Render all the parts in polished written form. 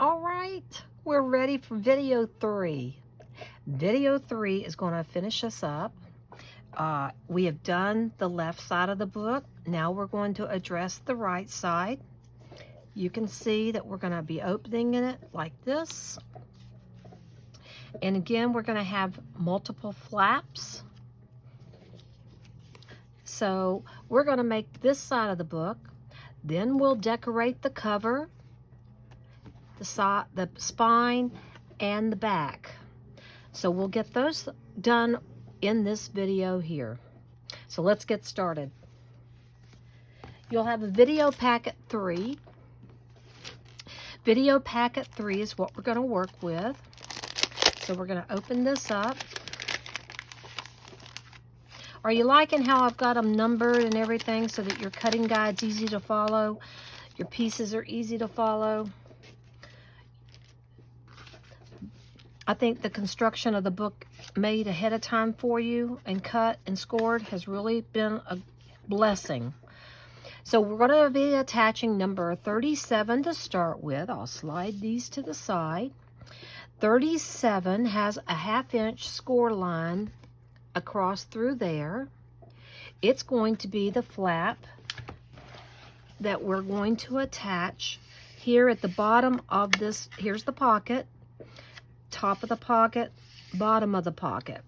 All right, we're ready for video 3. Video 3 is going to finish us up. We have done the left side of the book. Now we're going to address the right side. You can see that we're going to be opening it like this. And again, we're going to have multiple flaps. So we're going to make this side of the book. Then we'll decorate the cover, the spine, and the back. So we'll get those done in this video here. So let's get started. You'll have a video packet 3. Video packet 3 is what we're going to work with. So we're going to open this up. Are you liking how I've got them numbered and everything so that your cutting guide's easy to follow? Your pieces are easy to follow. I think the construction of the book made ahead of time for you and cut and scored has really been a blessing. So we're going to be attaching number 37 to start with. I'll slide these to the side. 37 has a 1/2 inch score line across through there. It's going to be the flap that we're going to attach here at the bottom of this. Here's the pocket. Top of the pocket, bottom of the pocket.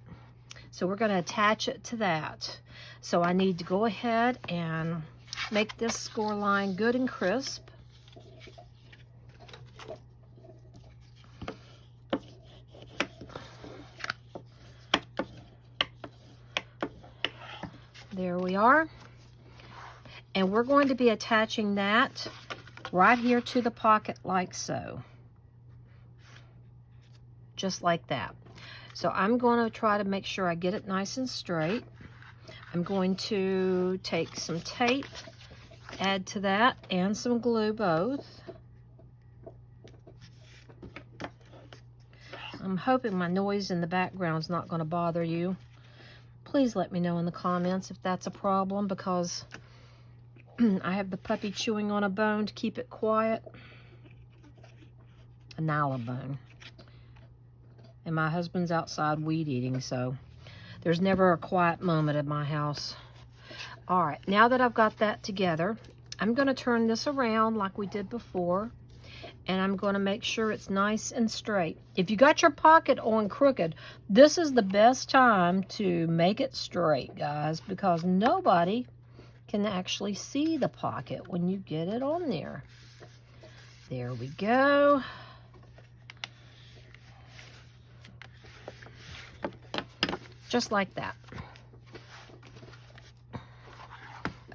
So we're going to attach it to that. So I need to go ahead and make this score line good and crisp. There we are. And we're going to be attaching that right here to the pocket like so. Just like that. So I'm going to try to make sure I get it nice and straight. I'm going to take some tape, add to that, and some glue both. I'm hoping my noise in the background is not going to bother you. Please let me know in the comments if that's a problem, because I have the puppy chewing on a bone to keep it quiet. A Nala bone. And my husband's outside weed eating, so there's never a quiet moment at my house. All right, now that I've got that together, I'm going to turn this around like we did before, and I'm going to make sure it's nice and straight. If you got your pocket on crooked, this is the best time to make it straight, guys, because nobody can actually see the pocket when you get it on there. There we go. Just like that.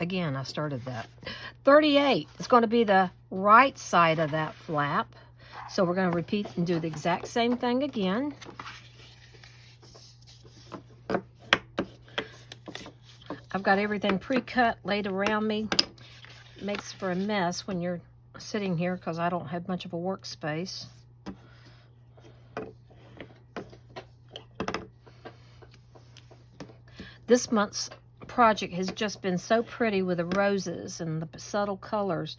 Again, I started that. 38 is going to be the right side of that flap. So we're going to repeat and do the exact same thing again. I've got everything pre-cut laid around me. It makes for a mess when you're sitting here because I don't have much of a workspace. This month's project has just been so pretty with the roses and the subtle colors.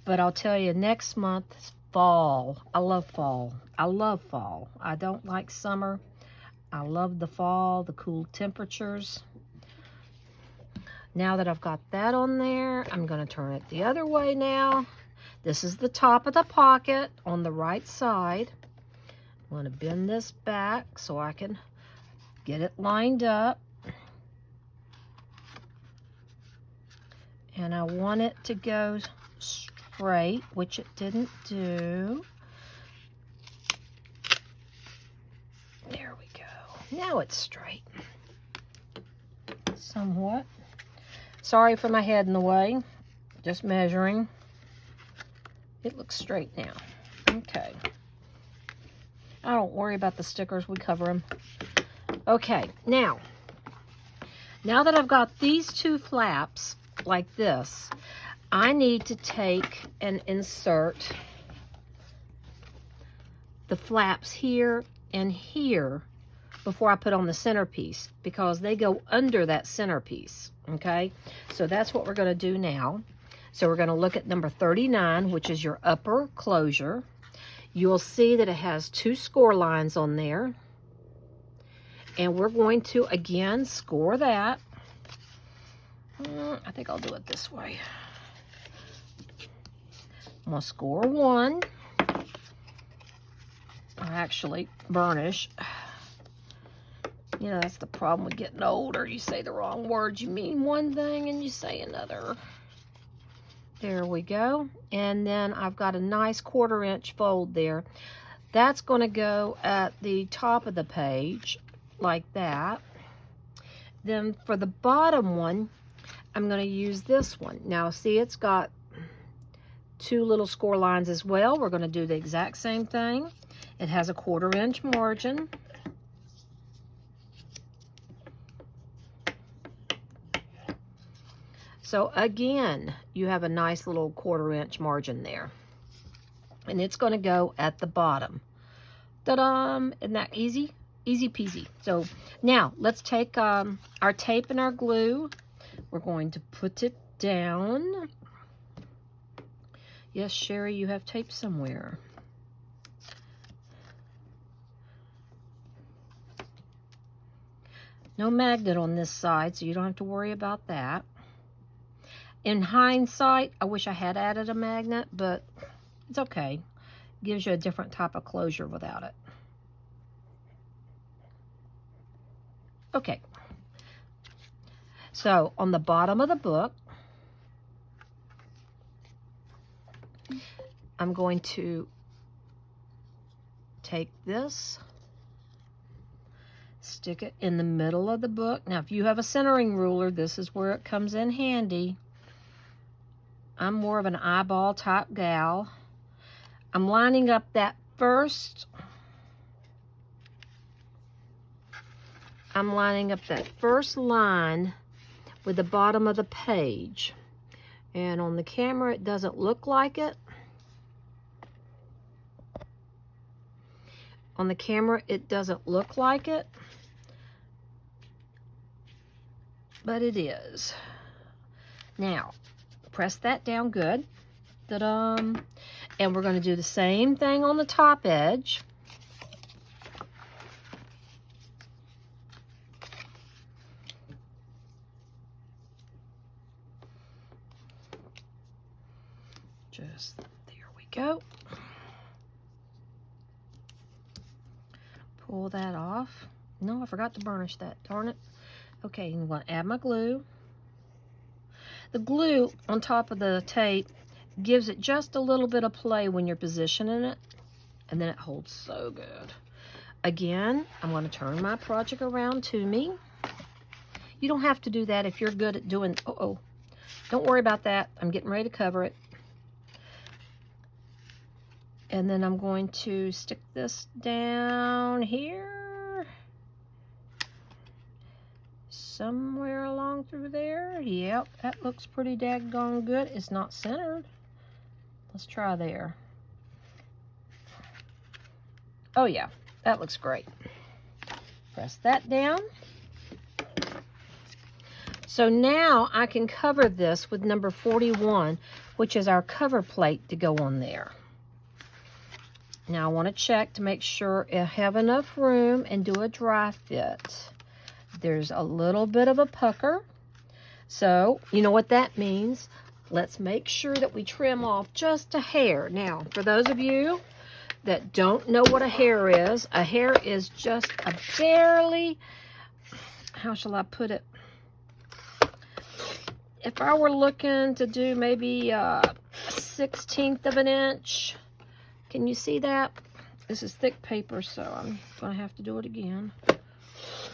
But I'll tell you, next month is fall. I love fall. I love fall. I don't like summer. I love the fall, the cool temperatures. Now that I've got that on there, I'm going to turn it the other way now. This is the top of the pocket on the right side. I'm going to bend this back so I can get it lined up. And I want it to go straight, which it didn't do. There we go. Now it's straight. Somewhat. Sorry for my head in the way. Just measuring. It looks straight now. Okay. I don't worry about the stickers. We cover them. Okay. Now that I've got these two flaps like this, I need to take and insert the flaps here and here before I put on the centerpiece, because they go under that centerpiece, okay? So that's what we're going to do now. So we're going to look at number 39, which is your upper closure. you'll see that it has 2 score lines on there. And we're going to, again, score that. I think I'll do it this way. I'm going to score 1. Or actually, burnish. You know, that's the problem with getting older. You say the wrong words. You mean one thing and you say another. There we go. And then I've got a nice 1/4 inch fold there. That's going to go at the top of the page, like that. Then for the bottom one, I'm going to use this one. Now, see, it's got 2 little score lines as well. We're going to do the exact same thing. It has a 1/4 inch margin. So again, you have a nice little 1/4 inch margin there. And it's going to go at the bottom. Ta-da! Isn't that easy? Easy peasy. So now let's take our tape and our glue. We're going to put it down. Yes, Sherry, you have tape somewhere. No magnet on this side, so you don't have to worry about that. In hindsight, I wish I had added a magnet, but it's okay. Gives you a different type of closure without it. Okay. So on the bottom of the book, I'm going to take this, stick it in the middle of the book. Now, if you have a centering ruler, this is where it comes in handy. I'm more of an eyeball type gal. I'm lining up that first. I'm lining up that first line with the bottom of the page. And on the camera, it doesn't look like it. On the camera, it doesn't look like it. But it is. Now, press that down good. Ta-da! And we're going to do the same thing on the top edge. Just, there we go. Pull that off. No, I forgot to burnish that, darn it. Okay, I'm going to add my glue. The glue on top of the tape gives it just a little bit of play when you're positioning it, and then it holds so good. Again, I'm going to turn my project around to me. You don't have to do that if you're good at doing, don't worry about that. I'm getting ready to cover it. And then I'm going to stick this down here. Somewhere along through there. Yep, that looks pretty daggone good. It's not centered. Let's try there. Oh yeah, that looks great. Press that down. So now I can cover this with number 41, which is our cover plate to go on there. Now I want to check to make sure I have enough room and do a dry fit. There's a little bit of a pucker. So you know what that means. Let's make sure that we trim off just a hair. Now, for those of you that don't know what a hair is just a barely, how shall I put it? If I were looking to do maybe a 1/16 of an inch, can you see that? This is thick paper, so I'm going to have to do it again.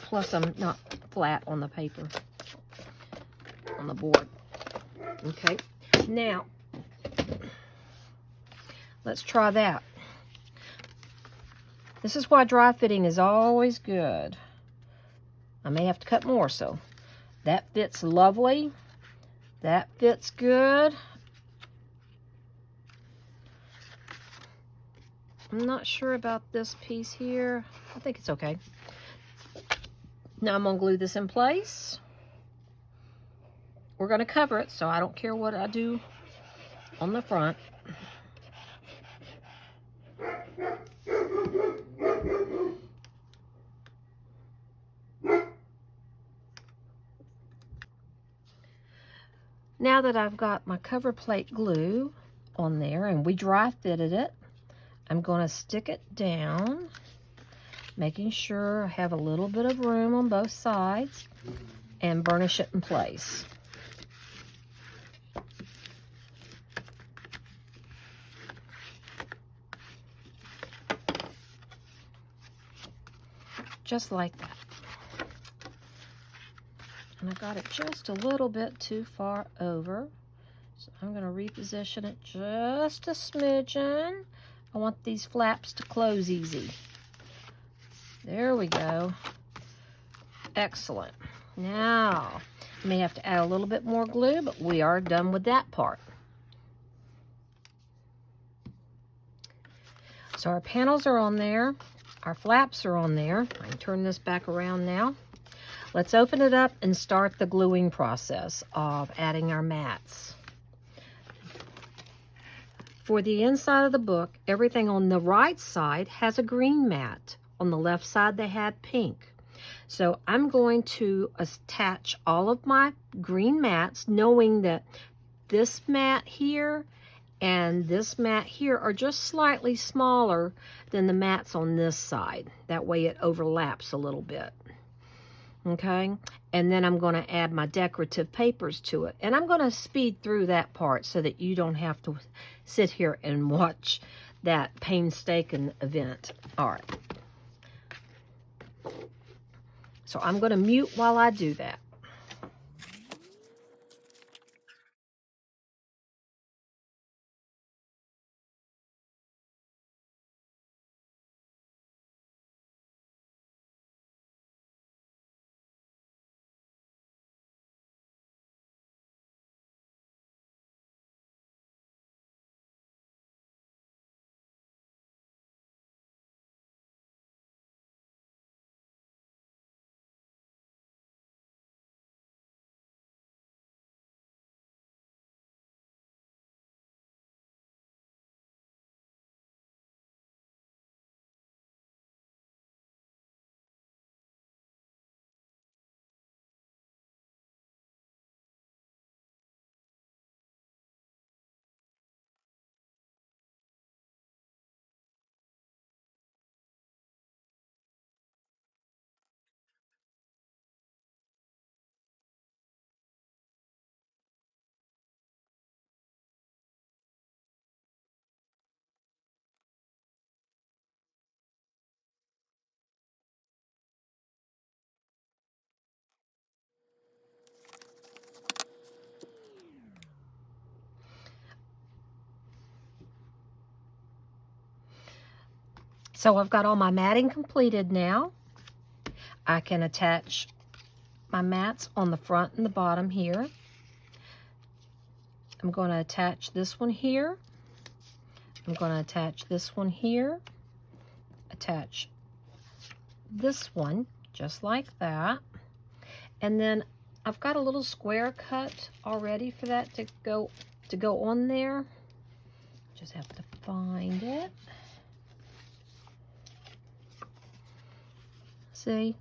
Plus, I'm not flat on the paper, on the board. Okay, now, let's try that. This is why dry fitting is always good. I may have to cut more, so that fits lovely. That fits good. I'm not sure about this piece here. I think it's okay. Now I'm going to glue this in place. We're going to cover it, so I don't care what I do on the front. Now that I've got my cover plate glue on there and we dry fitted it, I'm going to stick it down, making sure I have a little bit of room on both sides, and burnish it in place. Just like that. And I got it just a little bit too far over. So I'm going to reposition it just a smidgen. I want these flaps to close easy. There we go. Excellent. Now, I may have to add a little bit more glue, but we are done with that part. So our panels are on there. Our flaps are on there. I can turn this back around now. Let's open it up and start the gluing process of adding our mats. For the inside of the book, everything on the right side has a green mat. On the left side, they had pink. So I'm going to attach all of my green mats, knowing that this mat here and this mat here are just slightly smaller than the mats on this side. That way it overlaps a little bit. Okay, and then I'm going to add my decorative papers to it. And I'm going to speed through that part so that you don't have to sit here and watch that painstaking event. All right. So I'm going to mute while I do that. So I've got all my matting completed now. I can attach my mats on the front and the bottom here. I'm going to attach this one here. I'm going to attach this one here. Attach this one just like that. And then I've got a little square cut already for that to go on there. Just have to find it. See?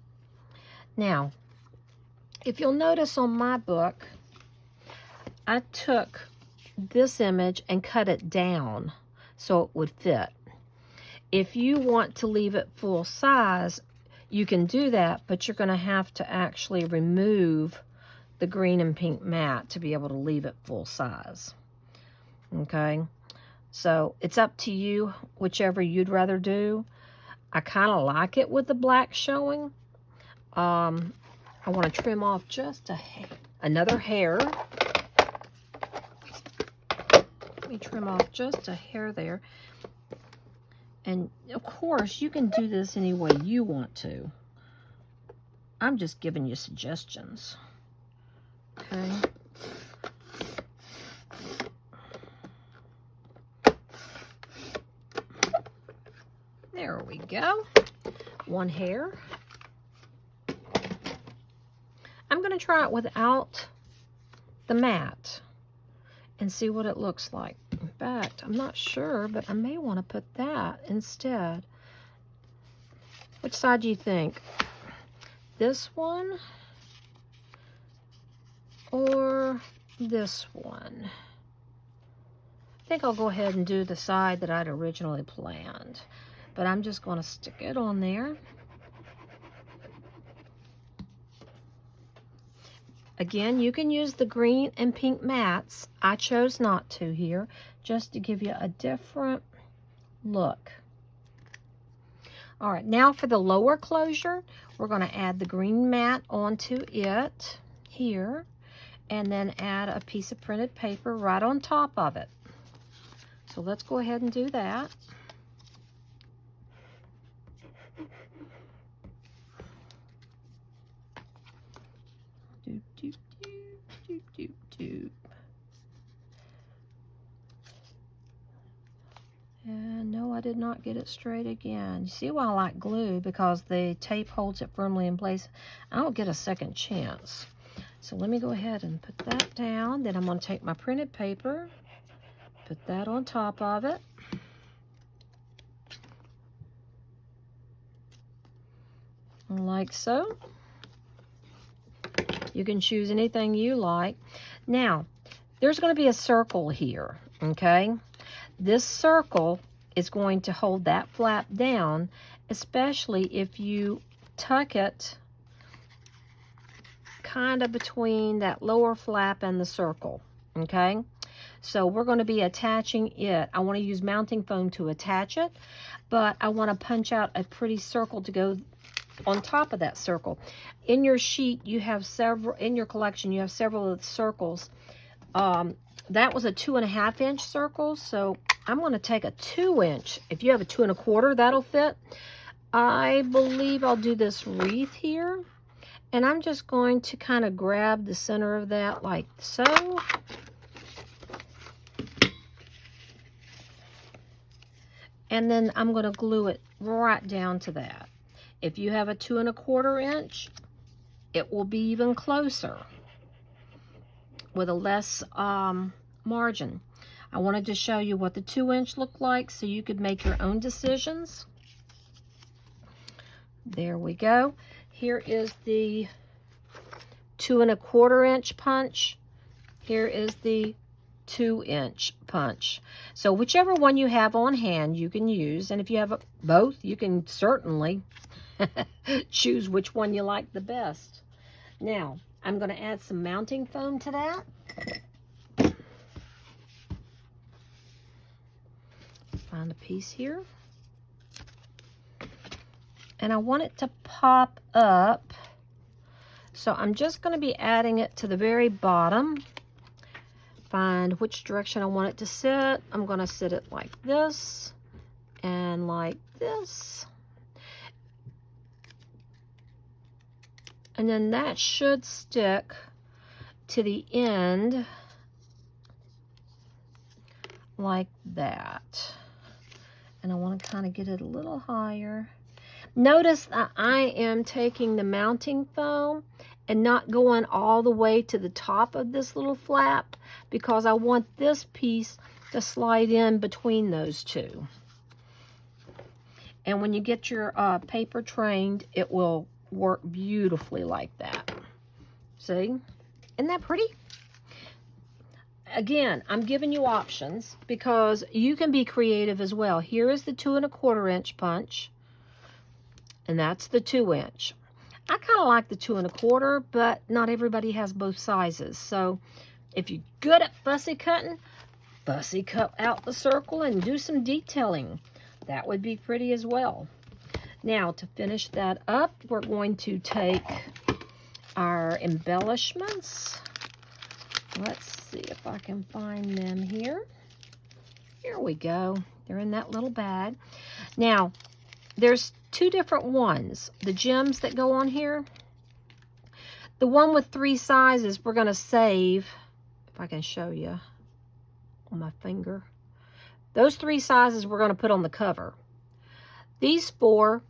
Now, if you'll notice on my book, I took this image and cut it down so it would fit. If you want to leave it full size, you can do that, but you're going to have to actually remove the green and pink mat to be able to leave it full size. Okay? So it's up to you, whichever you'd rather do. I kind of like it with the black showing. I want to trim off just another hair. Let me trim off just a hair there. And of course, you can do this any way you want to. I'm just giving you suggestions. Okay. There we go. One hair. I'm going to try it without the mat and see what it looks like. fact, I'm not sure, but I may want to put that instead. Which side do you think? This one or this one? I think I'll go ahead and do the side that I'd originally planned. But I'm just going to stick it on there. Again, you can use the green and pink mats. I chose not to here, just to give you a different look. All right, now for the lower closure, we're going to add the green mat onto it here, and then add a piece of printed paper right on top of it. So let's go ahead and do that. And no, I did not get it straight again. You see why I like glue? Because the tape holds it firmly in place. I don't get a second chance. So let me go ahead and put that down. Then I'm going to take my printed paper, put that on top of it. Like so. You can choose anything you like. Now, there's going to be a circle here, okay? This circle is going to hold that flap down, especially if you tuck it kind of between that lower flap and the circle, okay? So we're going to be attaching it. I want to use mounting foam to attach it, but I want to punch out a pretty circle to go on top of that circle. In your sheet, you have several, in your collection, you have several of the circles. That was a 2.5 inch circle, so I'm going to take a 2 inch. If you have a 2 1/4, that'll fit. I believe I'll do this wreath here, and I'm just going to kind of grab the center of that like so. And then I'm going to glue it right down to that. If you have a 2 1/4 inch, it will be even closer with a less margin. I wanted to show you what the 2 inch looked like so you could make your own decisions. There we go. Here is the 2 1/4 inch punch. Here is the 2 inch punch. So whichever one you have on hand, you can use. And if you have both, you can certainly choose which one you like the best. Now, I'm going to add some mounting foam to that. Find a piece here. And I want it to pop up. So I'm just going to be adding it to the very bottom. Find which direction I want it to sit. I'm going to sit it like this and like this. And then that should stick to the end like that. And I want to kind of get it a little higher. Notice that I am taking the mounting foam and not going all the way to the top of this little flap, because I want this piece to slide in between those two. And when you get your paper trained, it will work beautifully like that. See? Isn't that pretty? Again, I'm giving you options because you can be creative as well. Here is the 2 1/4 inch punch, and that's the 2 inch. I kind of like the 2 1/4, but not everybody has both sizes. So if you're good at fussy cutting, fussy cut out the circle and do some detailing. That would be pretty as well. Now, to finish that up, we're going to take our embellishments. Let's see if I can find them here. Here we go. They're in that little bag. Now, there's two different ones. The gems that go on here. The one with 3 sizes, we're going to save, if I can show you on my finger. Those 3 sizes we're going to put on the cover. These 4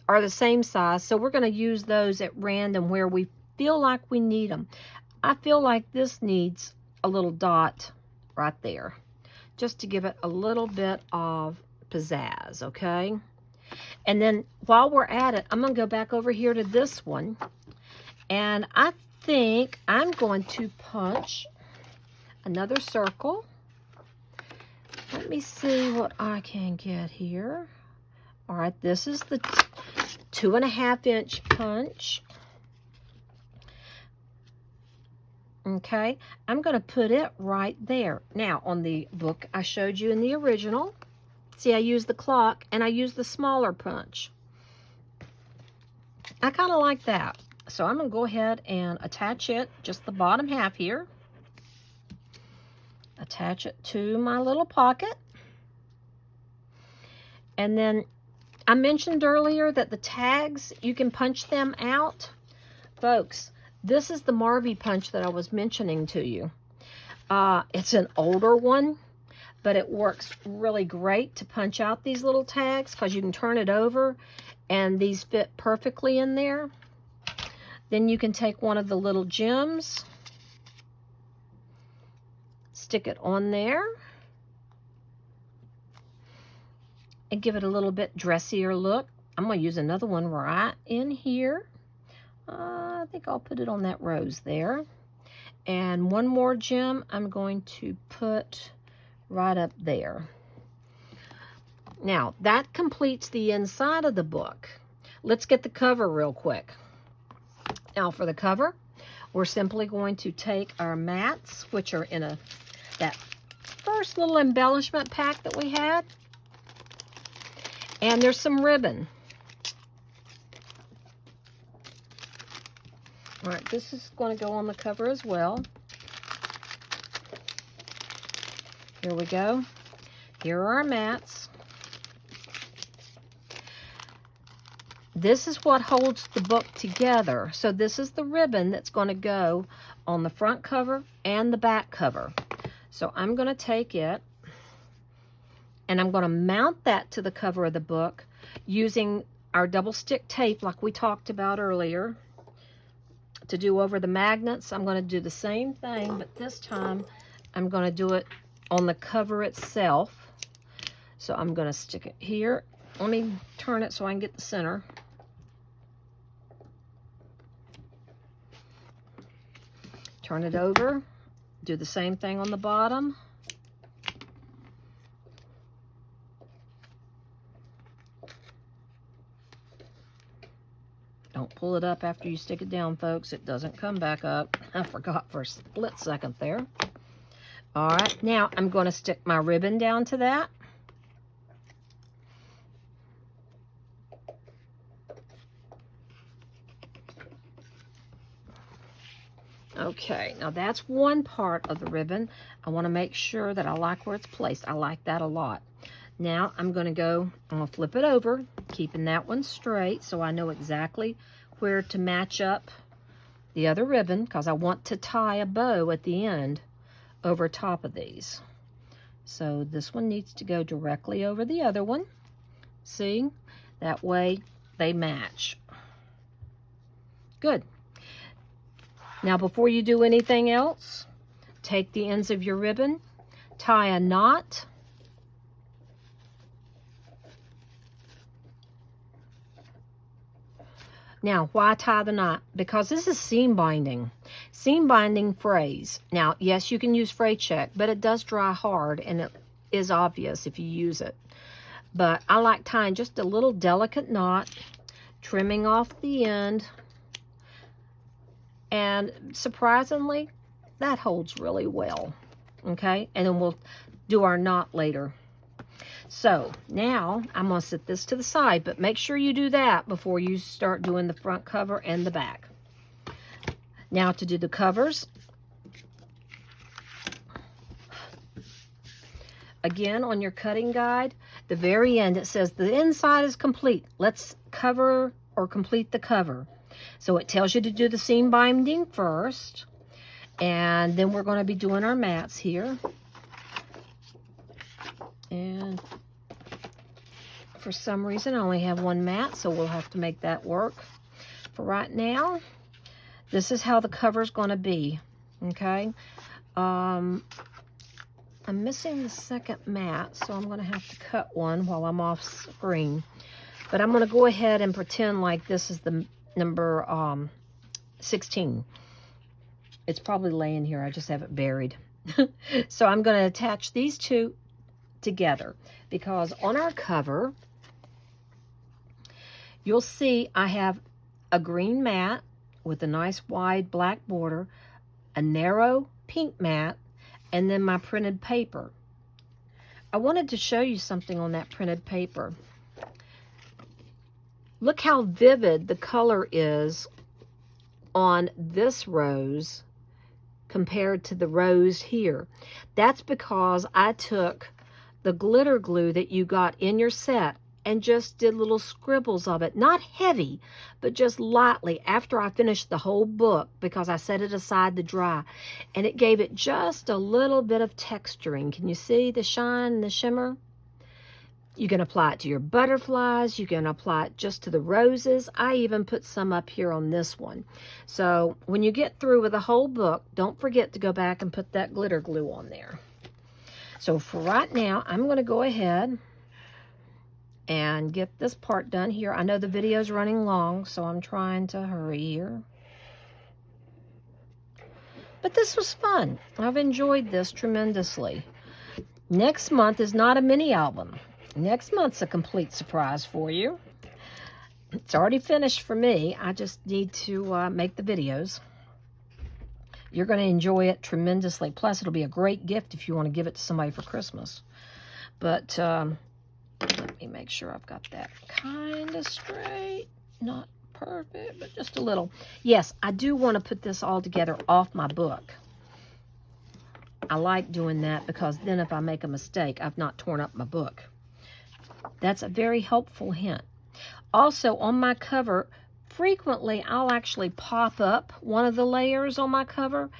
are the same size, so we're going to use those at random where we feel like we need them. I feel like this needs a little dot right there. just to give it a little bit of pizzazz, okay? And then while we're at it, I'm going to go back over here to this one. And I think I'm going to punch another circle. Let me see what I can get here. All right, this is the 2.5-inch punch. Okay, I'm going to put it right there. Now, on the book I showed you in the original, see, I used the clock and I used the smaller punch. I kind of like that. So I'm going to go ahead and attach it, just the bottom half here. Attach it to my little pocket. And then I mentioned earlier that the tags, you can punch them out. Folks, this is the Marvy punch that I was mentioning to you. It's an older one, but it works really great to punch out these little tags because you can turn it over and these fit perfectly in there. Then you can take one of the little gems, stick it on there, and give it a little bit dressier look. I'm going to use another one right in here. I think I'll put it on that rose there. And one more gem I'm going to put right up there. Now, that completes the inside of the book. Let's get the cover real quick. Now, for the cover, we're simply going to take our mats, which are in that first little embellishment pack that we had. And there's some ribbon. All right, this is going to go on the cover as well. Here we go. Here are our mats. This is what holds the book together. So this is the ribbon that's going to go on the front cover and the back cover. So I'm going to take it and I'm going to mount that to the cover of the book using our double stick tape like we talked about earlier. To do over the magnets, I'm going to do the same thing, but this time I'm going to do it on the cover itself. So I'm going to stick it here. Let me turn it so I can get the center. Turn it over. Do the same thing on the bottom. Don't pull it up after you stick it down, folks. It doesn't come back up. I forgot for a split second there. All right, now I'm going to stick my ribbon down to that. Okay, now that's one part of the ribbon. I want to make sure that I like where it's placed. I like that a lot. Now I'm going to flip it over, keeping that one straight so I know exactly where to match up the other ribbon because I want to tie a bow at the end over top of these. So this one needs to go directly over the other one. See? That way they match. Good. Now before you do anything else, take the ends of your ribbon, tie a knot. Now, why tie the knot? Because this is seam binding. Seam binding frays. Now, yes, you can use fray check, but it does dry hard, and it is obvious if you use it. But I like tying just a little delicate knot, trimming off the end, and surprisingly, that holds really well. Okay, and then we'll do our knot later. So now I'm going to set this to the side, but make sure you do that before you start doing the front cover and the back. Now to do the covers. Again, on your cutting guide, the very end, it says the inside is complete. Let's cover or complete the cover. So it tells you to do the seam binding first, and then we're going to be doing our mats here. And for some reason, I only have one mat, so we'll have to make that work. For right now, this is how the cover is going to be, okay? I'm missing the second mat, so I'm going to have to cut one while I'm off screen. But I'm going to go ahead and pretend like this is the number 16. It's probably laying here. I just have it buried. So I'm going to attach these two together because on our cover, you'll see I have a green mat with a nice wide black border, a narrow pink mat, and then my printed paper. I wanted to show you something on that printed paper. Look how vivid the color is on this rose compared to the rose here. That's because I took the glitter glue that you got in your set and just did little scribbles of it. Not heavy, but just lightly after I finished the whole book because I set it aside to dry. And it gave it just a little bit of texturing. Can you see the shine and the shimmer? You can apply it to your butterflies. You can apply it just to the roses. I even put some up here on this one. So when you get through with the whole book, don't forget to go back and put that glitter glue on there. So for right now, I'm going to go ahead and get this part done here. I know the video's running long, so I'm trying to hurry here. But this was fun. I've enjoyed this tremendously. Next month is not a mini album. Next month's a complete surprise for you. It's already finished for me. I just need to make the videos. You're going to enjoy it tremendously. Plus, it'll be a great gift if you want to give it to somebody for Christmas. But let me make sure I've got that kind of straight. Not perfect, but just a little. Yes, I do want to put this all together off my book. I like doing that because then if I make a mistake, I've not torn up my book. That's a very helpful hint. Also, on my cover, frequently I'll actually pop up one of the layers on my cover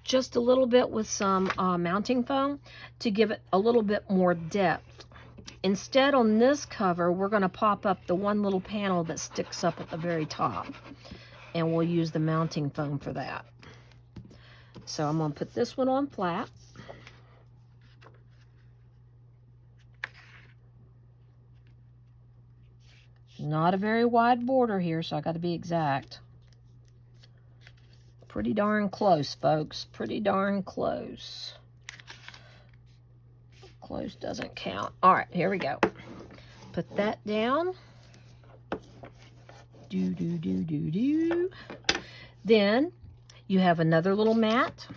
just a little bit with some mounting foam to give it a little bit more depth. Instead, on this cover, we're going to pop up the one little panel that sticks up at the very top. And we'll use the mounting foam for that. So I'm going to put this one on flat. Not a very wide border here, so I got to be exact. Pretty darn close, folks. Pretty darn close. Close doesn't count. All right, here we go. Put that down. Do. Then you have another little mat.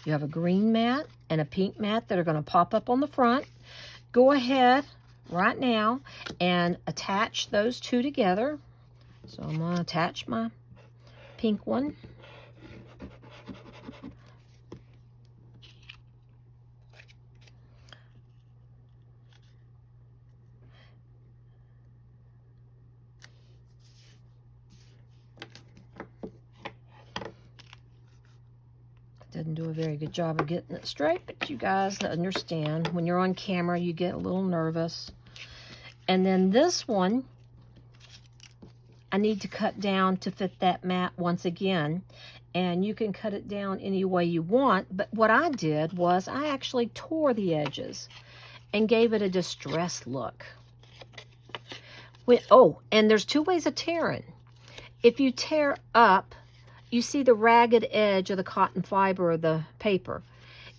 You have a green mat and a pink mat that are going to pop up on the front. Go ahead right now and attach those two together. So I'm going to attach my pink one. Didn't do a very good job of getting it straight, but you guys understand. When you're on camera, you get a little nervous. And then this one, I need to cut down to fit that mat once again. And you can cut it down any way you want. But what I did was I actually tore the edges and gave it a distressed look. And there's two ways of tearing. If you tear up, you see the ragged edge of the cotton fiber of the paper.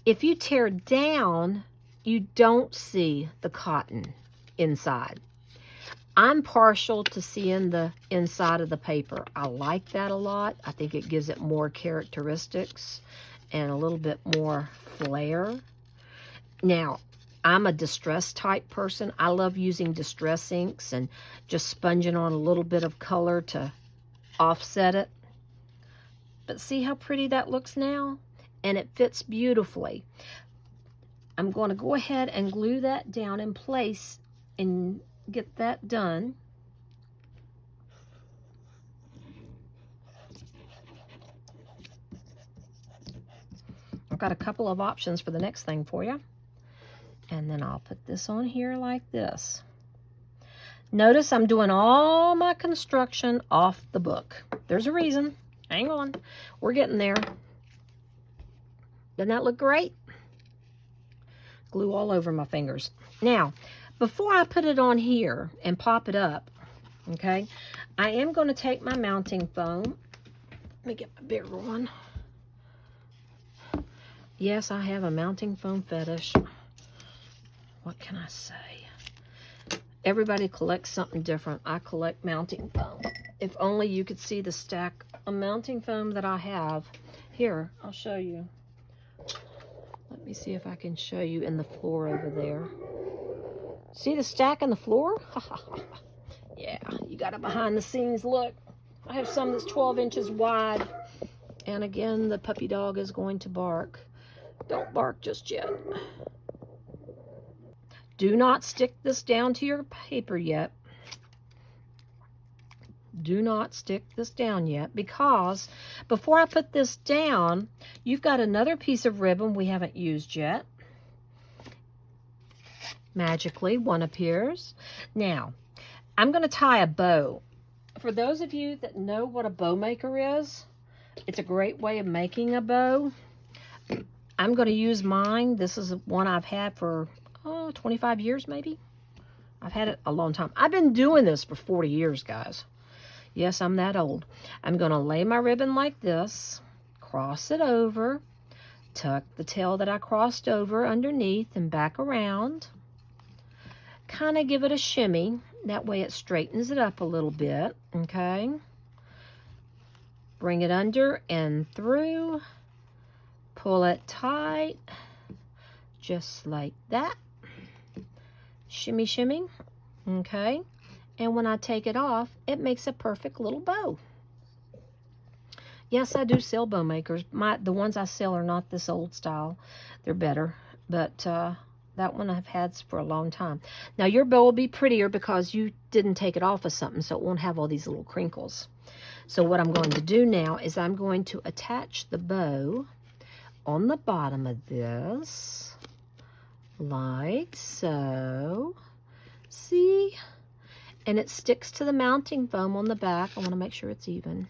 If you tear down, you don't see the cotton inside. I'm partial to seeing the inside of the paper. I like that a lot. I think it gives it more characteristics and a little bit more flair. Now, I'm a distress type person. I love using distress inks and just sponging on a little bit of color to offset it. But see how pretty that looks now? And it fits beautifully. I'm going to go ahead and glue that down in place and get that done. I've got a couple of options for the next thing for you. And then I'll put this on here like this. Notice I'm doing all my construction off the book. There's a reason. Hang on. We're getting there. Doesn't that look great? glue all over my fingers. Now, before I put it on here and pop it up, okay, I am going to take my mounting foam. Let me get my bigger one. Yes, I have a mounting foam fetish. What can I say? Everybody collects something different. I collect mounting foam. If only you could see the stack of mounting foam that I have. Here, I'll show you. Let me see if I can show you in the floor over there. See the stack on the floor? Yeah, you got a behind the scenes look. I have some that's 12 inches wide. And again, the puppy dog is going to bark. Don't bark just yet. Do not stick this down to your paper yet. Do not stick this down yet, because before I put this down, you've got another piece of ribbon we haven't used yet. Magically, one appears. Now, I'm going to tie a bow. For those of you that know what a bow maker is, it's a great way of making a bow. I'm going to use mine. This is one I've had for 25 years maybe. I've had it a long time. I've been doing this for 40 years, guys. Yes, I'm that old. I'm going to lay my ribbon like this, cross it over, tuck the tail that I crossed over underneath and back around. Kind of give it a shimmy. That way it straightens it up a little bit, okay? Bring it under and through. Pull it tight, just like that. Shimmy, shimmy, okay? And when I take it off, it makes a perfect little bow. Yes, I do sell bow makers. The ones I sell are not this old style. They're better, but that one I've had for a long time. Now, your bow will be prettier because you didn't take it off of something, so it won't have all these little crinkles. So what I'm going to do now is I'm going to attach the bow on the bottom of this, like so. See? And it sticks to the mounting foam on the back. I want to make sure it's even.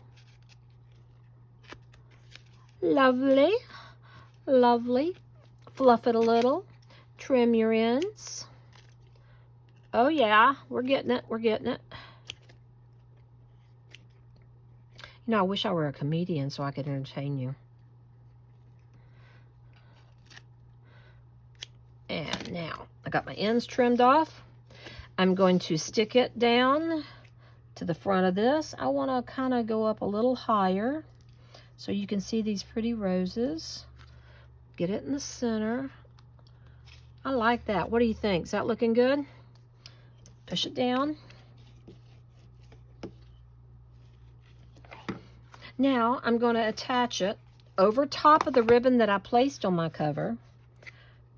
Lovely. Lovely. Fluff it a little. Trim your ends. Oh yeah, we're getting it. We're getting it. You know, I wish I were a comedian so I could entertain you. And now, I got my ends trimmed off. I'm going to stick it down to the front of this. I want to kind of go up a little higher so you can see these pretty roses. Get it in the center. I like that. What do you think? Is that looking good? Push it down. Now, I'm going to attach it over top of the ribbon that I placed on my cover.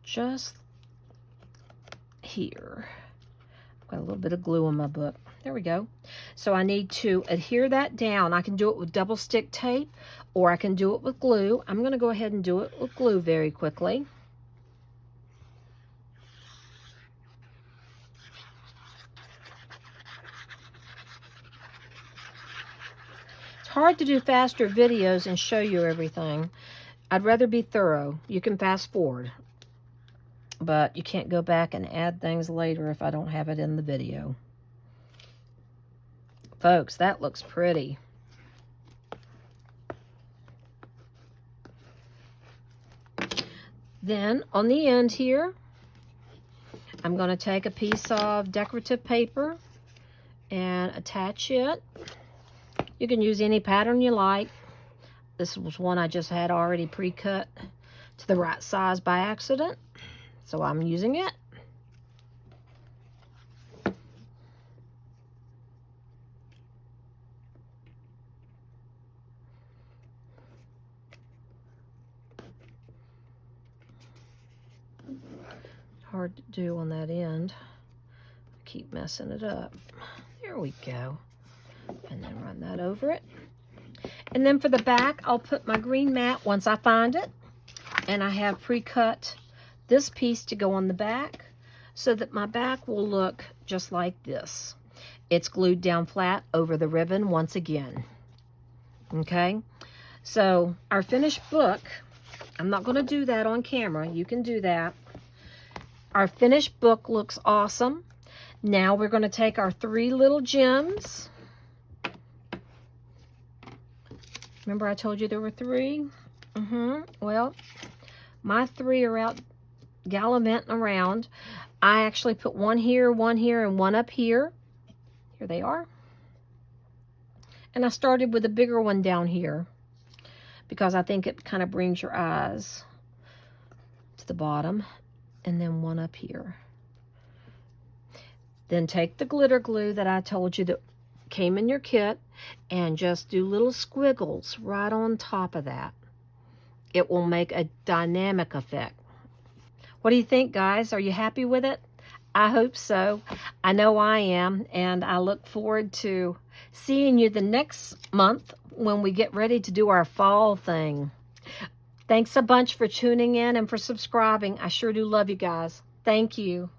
Just here. I've got a little bit of glue on my book. There we go. So I need to adhere that down. I can do it with double stick tape, or I can do it with glue. I'm going to go ahead and do it with glue very quickly. It's hard to do faster videos and show you everything. I'd rather be thorough. You can fast forward, but you can't go back and add things later if I don't have it in the video. Folks, that looks pretty. Then on the end here, I'm going to take a piece of decorative paper and attach it. You can use any pattern you like. This was one I just had already pre-cut to the right size by accident, so I'm using it. Hard to do on that end. Keep messing it up. There we go. And then run that over it. And then for the back, I'll put my green mat once I find it. And I have pre-cut this piece to go on the back so that my back will look just like this. It's glued down flat over the ribbon once again. Okay? So our finished book, I'm not going to do that on camera. You can do that. Our finished book looks awesome. Now we're going to take our 3 little gems. Remember I told you there were 3? Well, my 3 are out gallivanting around. I actually put one here, and one up here. Here they are. And I started with a bigger one down here because I think it kind of brings your eyes to the bottom. And then one up here. Then take the glitter glue that I told you that came in your kit and just do little squiggles right on top of that. It will make a dynamic effect. What do you think, guys? Are you happy with it? I hope so. I know I am, and I look forward to seeing you the next month when we get ready to do our fall thing. Thanks a bunch for tuning in and for subscribing. I sure do love you guys. Thank you.